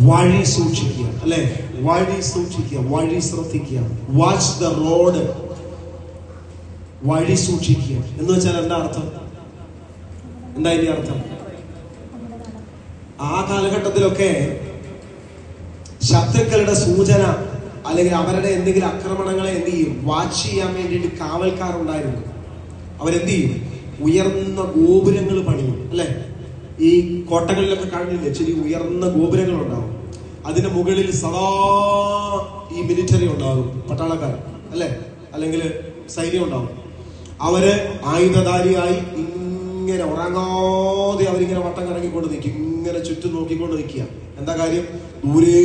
വഴി സൂക്ഷിക്കുക, അല്ലെ? വഴി സൂക്ഷിക്കുക, വഴി ശ്രദ്ധിക്കുക. Watch the road. വഴി സൂക്ഷിക്കുക എന്ന് വെച്ചാൽ എന്താ അർത്ഥം? എന്താ ഇതിന്റെ അർത്ഥം? ആ കാലഘട്ടത്തിലൊക്കെ ശത്രുക്കളുടെ സൂചന അല്ലെങ്കിൽ അവരുടെ എന്തെങ്കിലും ആക്രമണങ്ങളെ എന്ത് ചെയ്യും? വാച്ച് ചെയ്യാൻ വേണ്ടിയിട്ട് കാവൽക്കാരുണ്ടായിരുന്നു. അവരെന്ത് ചെയ്യും? ഉയർന്ന ഗോപുരങ്ങൾ പണിയും, അല്ലെ? ഈ കോട്ടകളിലൊക്കെ കാണില്ലേ, ഇച്ചിരി ഉയർന്ന ഗോപുരങ്ങൾ ഉണ്ടാവും. അതിന്റെ മുകളിൽ സദാ ഈ മിലിറ്ററി ഉണ്ടാകും, പട്ടാളക്കാർ, അല്ലെ? അല്ലെങ്കിൽ സൈന്യം ഉണ്ടാവും. അവര് ആയുധധാരിയായി ഇങ്ങനെ ഉറങ്ങാതെ അവരിങ്ങനെ വട്ടം കറങ്ങിക്കൊണ്ട് നിൽക്കും, ഇങ്ങനെ ചുറ്റും നോക്കിക്കൊണ്ട് നിൽക്കുക. എന്താ കാര്യം? ദൂരെ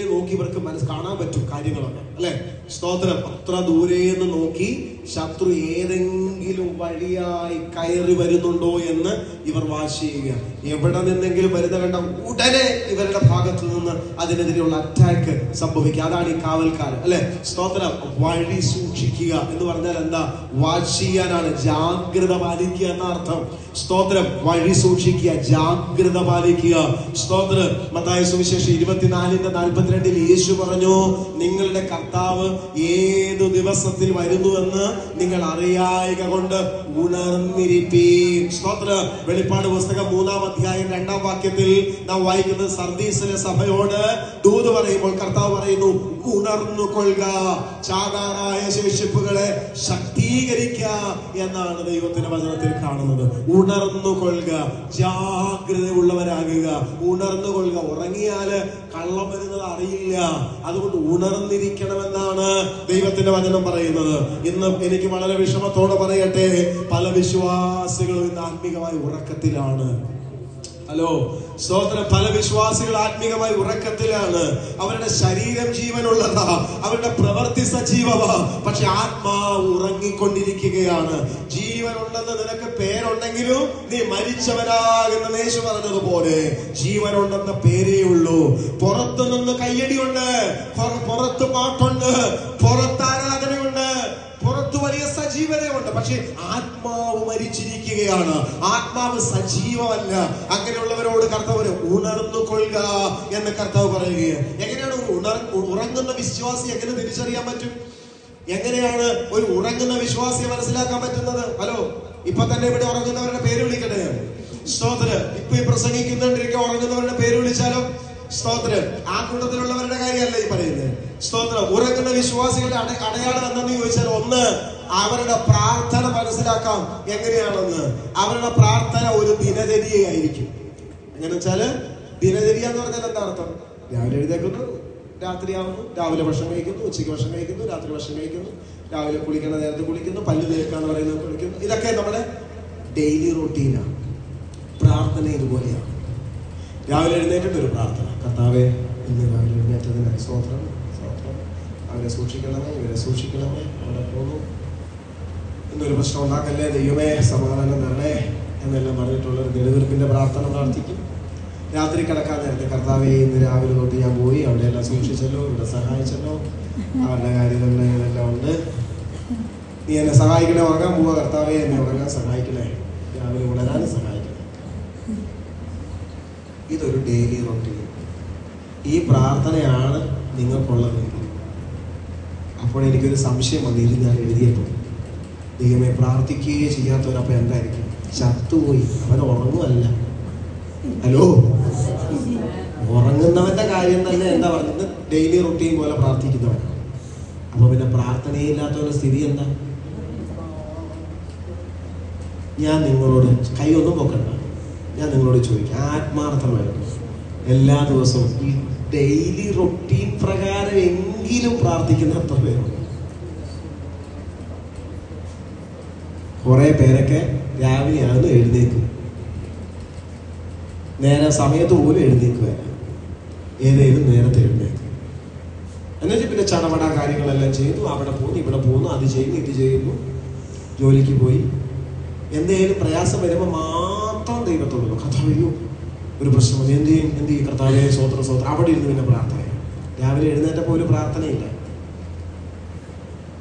നോക്കി ഇവർക്ക് കാണാൻ പറ്റും കാര്യങ്ങളൊക്കെ, അല്ലെ? സ്തോത്രം. അത്ര ദൂരേന്ന് നോക്കി ശത്രു ഏതെങ്കിലും വഴിയായി കയറി വരുന്നുണ്ടോ എന്ന് ഇവർ വാച്ച് ചെയ്യുക. എവിടെ നിന്നെങ്കിലും വരുന്ന കണ്ട ഉടനെ ഇവരുടെ ഭാഗത്ത് നിന്ന് അതിനെതിരെയുള്ള അറ്റാക്ക് സംഭവിക്കുക. അതാണ് ഈ കാവൽക്കാർ, അല്ലെ? സ്തോത്രം. വഴി സൂക്ഷിക്കുക എന്ന് പറഞ്ഞാൽ എന്താ? വാച്ച് ചെയ്യാനാണ്, ജാഗ്രത പാലിക്കുക എന്ന അർത്ഥം. സ്തോത്രം. വഴി സൂക്ഷിക്കുക, ജാഗ്രത പാലിക്കുക. സ്തോത്രം. മത്തായി സുവിശേഷം 24:42 യേശു പറഞ്ഞു, നിങ്ങളുടെ കർത്താവ് ഏതു ദിവസത്തിൽ വരുന്നുവെന്ന് നിങ്ങൾ അറിയായിക കൊണ്ട് ഉണർന്നിരിപ്പീൻ. സ്തോത്രം. വെളിപ്പാട് പുസ്തകം 3-ാം അധ്യായം 2-ാം വാക്യത്തിൽ നാം വായിക്കുന്നത്, സർദീസിലെ സഭയോട് ദൂത് പറയുമ്പോൾ കർത്താവ് പറയുന്നു, ഉണർന്നു കൊള്ളുക, ചാകാറായ ശേഷിപ്പുകളെ ശക്തീകരിക്കുക എന്നാണ് ദൈവത്തിന്റെ വചനത്തിൽ കാണുന്നത്. ഉണർന്നു കൊള്ളുക, ജാഗ്രതയുള്ളവരാകുക. ഉണർന്നു കൊള്ളുക. ഉറങ്ങിയാല് കള്ളം വരുന്നത് അറിയില്ല. അതുകൊണ്ട് ഉണർന്നിരിക്കണമെന്നാണ് ദൈവത്തിന്റെ വചനം പറയുന്നത്. ഇന്ന് എനിക്ക് വളരെ വിഷമത്തോടെ പറയട്ടെ, പല വിശ്വാസികളും ഇന്ന് ആത്മീകമായി ഉറക്കത്തിലാണ്. ഹലോ, സ്തോത്രം. പല വിശ്വാസികൾ ആത്മീകമായി ഉറക്കത്തിലാണ്. അവരുടെ ശരീരം ജീവനുള്ളതാ, അവരുടെ പ്രവൃത്തി സജീവമാ, പക്ഷെ ആത്മാവ് ഉറങ്ങിക്കൊണ്ടിരിക്കുകയാണ്. ജീവനുണ്ടെന്ന് നിനക്ക് പേരുണ്ടെങ്കിലും നീ മരിച്ചവനാകുന്ന യേശു പറഞ്ഞതുപോലെ ജീവനുണ്ടെന്ന പേരേ ഉള്ളൂ. പുറത്തു നിന്ന് കയ്യടിയുണ്ട്, പുറത്ത് പാട്ടുണ്ട്, പുറത്ത് ആരാധനയുണ്ട്, പുറത്തു വലിയ സജീവതയുണ്ട്, പക്ഷെ ആത്മാവ് മരിച്ചിരിക്കുകയാണ്. ആത്മാവ് സജീവമല്ല. അങ്ങനെയുള്ളവരോട് കർത്താവ് ഉണർന്നു കൊള്ളുക എന്ന് കർത്താവ് പറയുകയാണ്. എങ്ങനെയാണ് ഉറങ്ങുന്ന വിശ്വാസി എങ്ങനെ തിരിച്ചറിയാൻ പറ്റും? എങ്ങനെയാണ് ഒരു ഉറങ്ങുന്ന വിശ്വാസിയെ മനസ്സിലാക്കാൻ പറ്റുന്നത്? ഹലോ, ഇപ്പൊ തന്നെ ഇവിടെ ഉറങ്ങുന്നവരുടെ പേര് വിളിക്കട്ടെ. സ്തോത്രം. ഇപ്പൊ ഈ പ്രസംഗിക്കുന്നുണ്ടിരിക്കുക ഉറങ്ങുന്നവരുടെ പേര് വിളിച്ചാലോ? സ്തോത്രം. ആ കൂട്ടത്തിലുള്ളവരുടെ കാര്യമല്ല ഈ പറയുന്നത്. സ്തോത്രം. ഉറങ്ങുന്ന വിശ്വാസികളുടെ അടയാളം എന്തെന്ന് ചോദിച്ചാൽ, ഒന്ന്, അവരുടെ പ്രാർത്ഥന മനസ്സിലാക്കാം എങ്ങനെയാണെന്ന്. അവരുടെ പ്രാർത്ഥന ഒരു ദിനചര്യയായിരിക്കും. എങ്ങനെ വെച്ചാല്, ദിനചര്യ എന്ന് പറഞ്ഞാൽ എന്താ അർത്ഥം? രാവിലെ എഴുന്നേൽക്കുന്നു, രാത്രിയാവുന്നു, രാവിലെ ഭക്ഷണം കഴിക്കുന്നു, ഉച്ചയ്ക്ക് ഭക്ഷണം കഴിക്കുന്നു, രാത്രി ഭക്ഷണം കഴിക്കുന്നു, രാവിലെ കുളിക്കണ നേരത്തെ കുളിക്കുന്നു, പല്ല് തേക്കാന്ന് പറയുന്നത് കുളിക്കുന്നു. ഇതൊക്കെ നമ്മുടെ ഡെയിലി റൂട്ടീനാണ്. പ്രാർത്ഥന ഇതുപോലെയാണ്. രാവിലെ എഴുന്നേറ്റിട്ട് ഒരു പ്രാർത്ഥന, കർത്താവേ ഇന്ന് രാവിലെ എഴുന്നേറ്റതിനായി സ്തോത്രം, സ്തോത്രം, അവരെ സൂക്ഷിക്കണമേ, ഇവരെ സൂക്ഷിക്കണമേ, അവിടെ പോകുന്നു, ഇന്നൊരു പ്രശ്നം ഉണ്ടാക്കല്ലേ, ദൈവമേ സമാധാനം തരണേ എന്നെല്ലാം പറഞ്ഞിട്ടുള്ളൊരു നെടുവീർപ്പിന്റെ പ്രാർത്ഥന പ്രാർത്ഥിക്കും. രാത്രി കിടക്കാൻ നേരത്തെ, കർത്താവേ ഇന്ന് രാവിലെ തൊട്ട് ഞാൻ പോയി അവിടെ എല്ലാം സൂക്ഷിച്ചല്ലോ, ഇവിടെ സഹായിച്ചല്ലോ, അവരുടെ കാര്യങ്ങളിലെല്ലാം ഉണ്ട്, നീ എന്നെ സഹായിക്കണേ, ഉറങ്ങാൻ പോവാ കർത്താവേ, എന്നെ ഉറങ്ങാൻ സഹായിക്കണേ, രാവിലെ ഉണരാനും സഹായിക്കണേ. ഇതൊരു ഡെയിലി റൊട്ടീൻ. ഈ പ്രാർത്ഥനയാണ് നിങ്ങൾക്കുള്ളതെങ്കിൽ അപ്പോൾ എനിക്കൊരു സംശയം വന്നിരുന്നു. ഞാൻ എഴുതിയപ്പോൾ, ദൈവമേ പ്രാർത്ഥിക്കുകയേ ചെയ്യാത്തവരപ്പോൾ എന്തായിരിക്കും? ചത്തുപോയി. അവൻ ഉറങ്ങുമല്ല. ഹലോ, ഉറങ്ങുന്നവന്റെ കാര്യം തന്നെ എന്താ പറഞ്ഞത്? ഡെയിലി റൊട്ടീൻ പോലെ പ്രാർത്ഥിക്കുന്നവനാണ്. അപ്പൊ പിന്നെ പ്രാർത്ഥനയില്ലാത്തവരുടെ സ്ഥിതി എന്താ? ഞാൻ നിങ്ങളോട് കൈ ഒന്നും പൊക്കണ്ട, ഞാൻ നിങ്ങളോട് ചോദിക്കാം, ആത്മാർത്ഥമായിട്ട് എല്ലാ ദിവസവും ഈ ഡെയിലി റൊട്ടീൻ പ്രകാരം എങ്കിലും പ്രാർത്ഥിക്കുന്ന എത്ര പേരുണ്ട്? കുറെ പേരൊക്കെ രാവിലെയാണ് എഴുന്നേക്കും, നേരെ സമയത്ത് പോലും എഴുന്നേക്കുക, ഏതേലും നേരത്തെ എഴുന്നേക്കും, എന്നിട്ട് പിന്നെ ചടപട കാര്യങ്ങളെല്ലാം ചെയ്തു, അവിടെ പോകുന്നു, ഇവിടെ പോകുന്നു, അത് ചെയ്യുന്നു, ഇത് ചെയ്യുന്നു, ജോലിക്ക് പോയി. എന്തെങ്കിലും പ്രയാസം വരുമ്പോൾ മാത്രം ദൈവത്തോട് കർത്താവേ ഒരു പ്രശ്നം മതി, എന്ത് ചെയ്യും കർത്താവേ സ്വോത്രം സ്വോത്രം, അവിടെ ഇരുന്ന് പിന്നെ പ്രാർത്ഥന. രാവിലെ എഴുന്നേറ്റപ്പോൾ ഒരു പ്രാർത്ഥനയില്ല.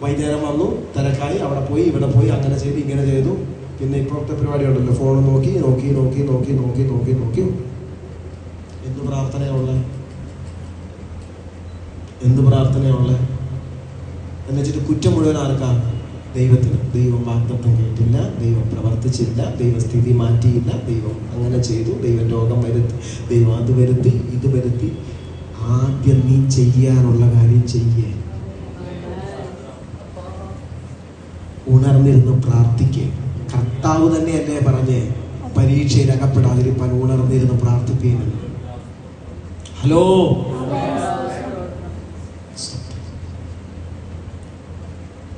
വൈകുന്നേരം വന്നു, തിരക്കായി, അവിടെ പോയി, ഇവിടെ പോയി, അങ്ങനെ ചെയ്തു, ഇങ്ങനെ ചെയ്തു. പിന്നെ ഇപ്പോഴത്തെ പരിപാടി ഉണ്ടല്ലോ, ഫോൺ നോക്കി നോക്കി നോക്കി നോക്കി നോക്കി നോക്കി നോക്കി എന്ത് പ്രാർത്ഥനയുള്ള? എന്ത് പ്രാർത്ഥനയുള്ളത് എന്ന് വെച്ചിട്ട് കുറ്റം മുഴുവൻ ആർക്കാണ്? ദൈവത്തിന്. ദൈവം വാഗ്ദത്തം കേട്ടില്ല, ദൈവം പ്രവർത്തിച്ചില്ല, ദൈവം സ്ഥിതി മാറ്റിയില്ല, ദൈവം അങ്ങനെ ചെയ്തു, ദൈവം രോഗം വരുത്തി, ദൈവം അത് വരുത്തി, ഇത് വരുത്തി. ആദ്യം നീ ചെയ്യാനുള്ള കാര്യം ചെയ്യേ. ഉണർന്നിരുന്ന് പ്രാർത്ഥിക്കേ. കർത്താവ് തന്നെയല്ലേ പറഞ്ഞേ പരീക്ഷയിൽ അകപ്പെടാതിരിക്കാൻ ഉണർന്നിരുന്ന് പ്രാർത്ഥിക്കുകയെന്ന്. ഹലോ,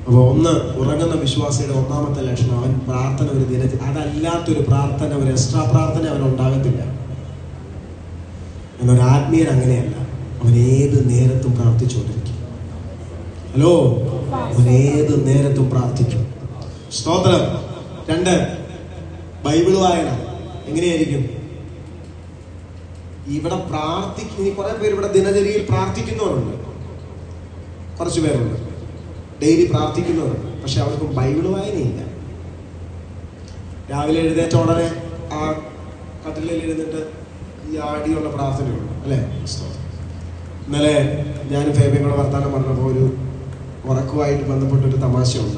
അപ്പോൾ ഒന്ന്, ഉറങ്ങുന്ന വിശ്വാസിയുടെ ഒന്നാമത്തെ ലക്ഷണം അവൻ പ്രാർത്ഥന ഒരു ദിനത്തിൽ, അതല്ലാത്തൊരു പ്രാർത്ഥന, ഒരു എക്സ്ട്രാ പ്രാർത്ഥന അവൻ ഉണ്ടാകത്തില്ല. എന്നൊരു ആത്മീയൻ അങ്ങനെയല്ല. അവൻ ഏത് നേരത്തും പ്രാർത്ഥിച്ചുകൊണ്ടിരിക്കും. ഹലോ, അവൻ ഏത് നേരത്തും പ്രാർത്ഥിക്കും. സ്തോത്രം. 2, ബൈബിൾ വായന എങ്ങനെയായിരിക്കും? ഇവിടെ പ്രാർത്ഥിക്കുന്ന കുറെ പേര് ഇവിടെ ദിനചര്യയിൽ പ്രാർത്ഥിക്കുന്നവരുണ്ട്, കുറച്ചു പേരുണ്ട്, ഡെയിലി പ്രാർത്ഥിക്കുന്നവരുണ്ട്. പക്ഷെ അവർക്ക് ബൈബിൾ വായനയില്ല. രാവിലെ എഴുന്നേറ്റ ഉടനെ ആ കട്ടിലിൽ ഇരുന്നിട്ട് ഈ ആടിയുള്ള പ്രാർത്ഥനയുള്ളൂ, അല്ലേ? ഇന്നലെ ഞാൻ ഫേബയും കൂടെ വർത്താനം പറഞ്ഞപ്പോൾ ഒരു ഉറക്കവുമായിട്ട് ബന്ധപ്പെട്ടൊരു തമാശയുണ്ട്.